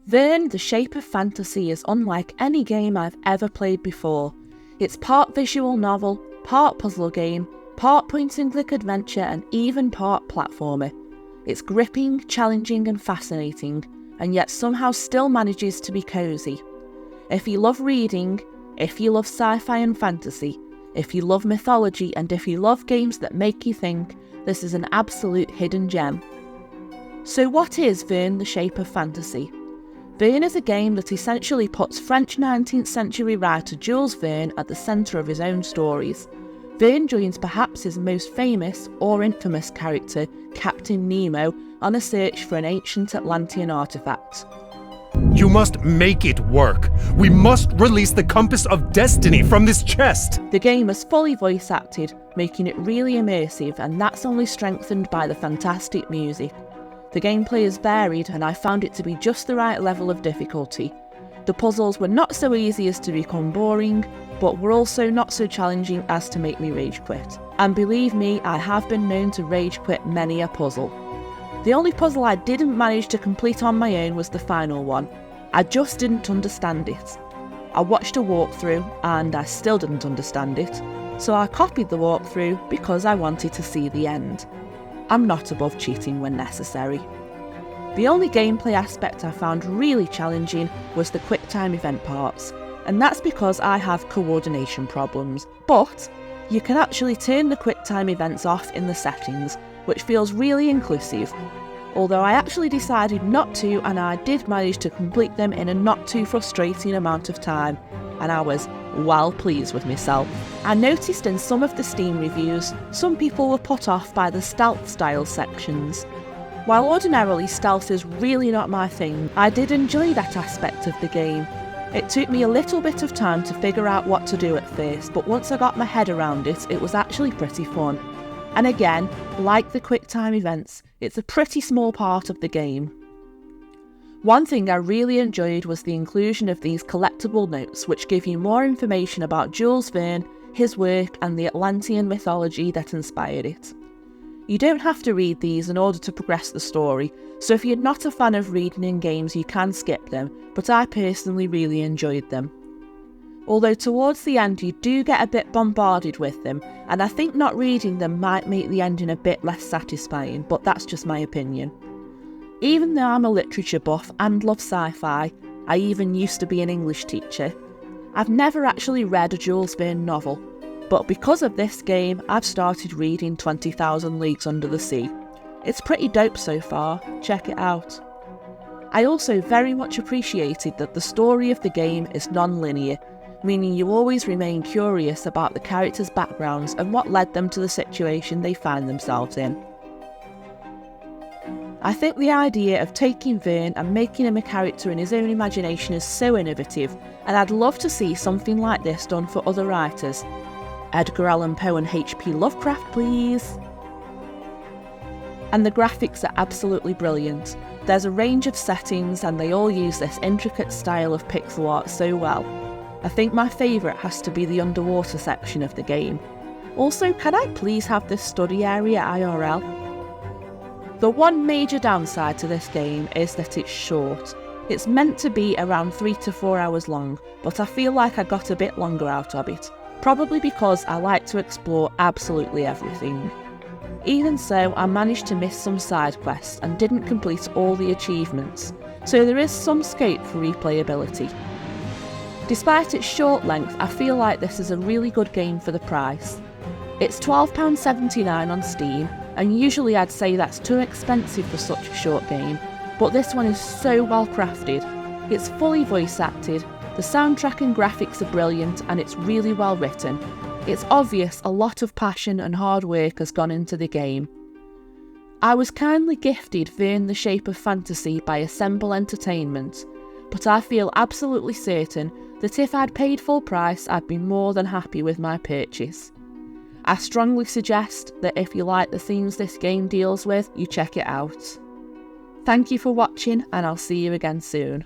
Verne, The Shape of Fantasy is unlike any game I've ever played before. It's part visual novel, part puzzle game, part point-and-click adventure and even part platformer. It's gripping, challenging and fascinating, and yet somehow still manages to be cosy. If you love reading, if you love sci-fi and fantasy, if you love mythology and if you love games that make you think, this is an absolute hidden gem. So what is Verne, The Shape of Fantasy? Verne is a game that essentially puts French 19th century writer Jules Verne at the centre of his own stories. Verne joins perhaps his most famous or infamous character, Captain Nemo, on a search for an ancient Atlantean artefact. You must make it work. We must release the compass of destiny from this chest. The game is fully voice acted, making it really immersive, and that's only strengthened by the fantastic music. The gameplay is varied and I found it to be just the right level of difficulty. The puzzles were not so easy as to become boring, but were also not so challenging as to make me rage quit. And believe me, I have been known to rage quit many a puzzle. The only puzzle I didn't manage to complete on my own was the final one. I just didn't understand it. I watched a walkthrough and I still didn't understand it, so I copied the walkthrough because I wanted to see the end. I'm not above cheating when necessary. The only gameplay aspect I found really challenging was the quick-time event parts, and that's because I have coordination problems. But you can actually turn the quick-time events off in the settings, which feels really inclusive. Although I actually decided not to, and I did manage to complete them in a not too frustrating amount of time, and I was well pleased with myself. I noticed in some of the Steam reviews, some people were put off by the stealth style sections. While ordinarily stealth is really not my thing, I did enjoy that aspect of the game. It took me a little bit of time to figure out what to do at first, but once I got my head around it, it was actually pretty fun. And again, like the quick time events, it's a pretty small part of the game. One thing I really enjoyed was the inclusion of these collectible notes, which give you more information about Jules Verne, his work and the Atlantean mythology that inspired it. You don't have to read these in order to progress the story, so if you're not a fan of reading in games you can skip them, but I personally really enjoyed them. Although towards the end you do get a bit bombarded with them, and I think not reading them might make the ending a bit less satisfying, but that's just my opinion. Even though I'm a literature buff and love sci-fi, I even used to be an English teacher, I've never actually read a Jules Verne novel, but because of this game I've started reading 20,000 Leagues Under the Sea. It's pretty dope so far, check it out. I also very much appreciated that the story of the game is non-linear, meaning you always remain curious about the characters' backgrounds and what led them to the situation they find themselves in. I think the idea of taking Verne and making him a character in his own imagination is so innovative, and I'd love to see something like this done for other writers. Edgar Allan Poe and H.P. Lovecraft, please. And the graphics are absolutely brilliant. There's a range of settings and they all use this intricate style of pixel art so well. I think my favourite has to be the underwater section of the game. Also, can I please have this study area IRL? The one major downside to this game is that it's short. It's meant to be around 3 to 4 hours long, but I feel like I got a bit longer out of it, probably because I like to explore absolutely everything. Even so, I managed to miss some side quests and didn't complete all the achievements, so there is some scope for replayability. Despite its short length, I feel like this is a really good game for the price. It's £12.79 on Steam, and usually I'd say that's too expensive for such a short game, but this one is so well crafted. It's fully voice acted, the soundtrack and graphics are brilliant, and it's really well written. It's obvious a lot of passion and hard work has gone into the game. I was kindly gifted Verne, The Shape of Fantasy by Assemble Entertainment, but I feel absolutely certain that if I'd paid full price, I'd be more than happy with my purchase. I strongly suggest that if you like the themes this game deals with, you check it out. Thank you for watching, and I'll see you again soon.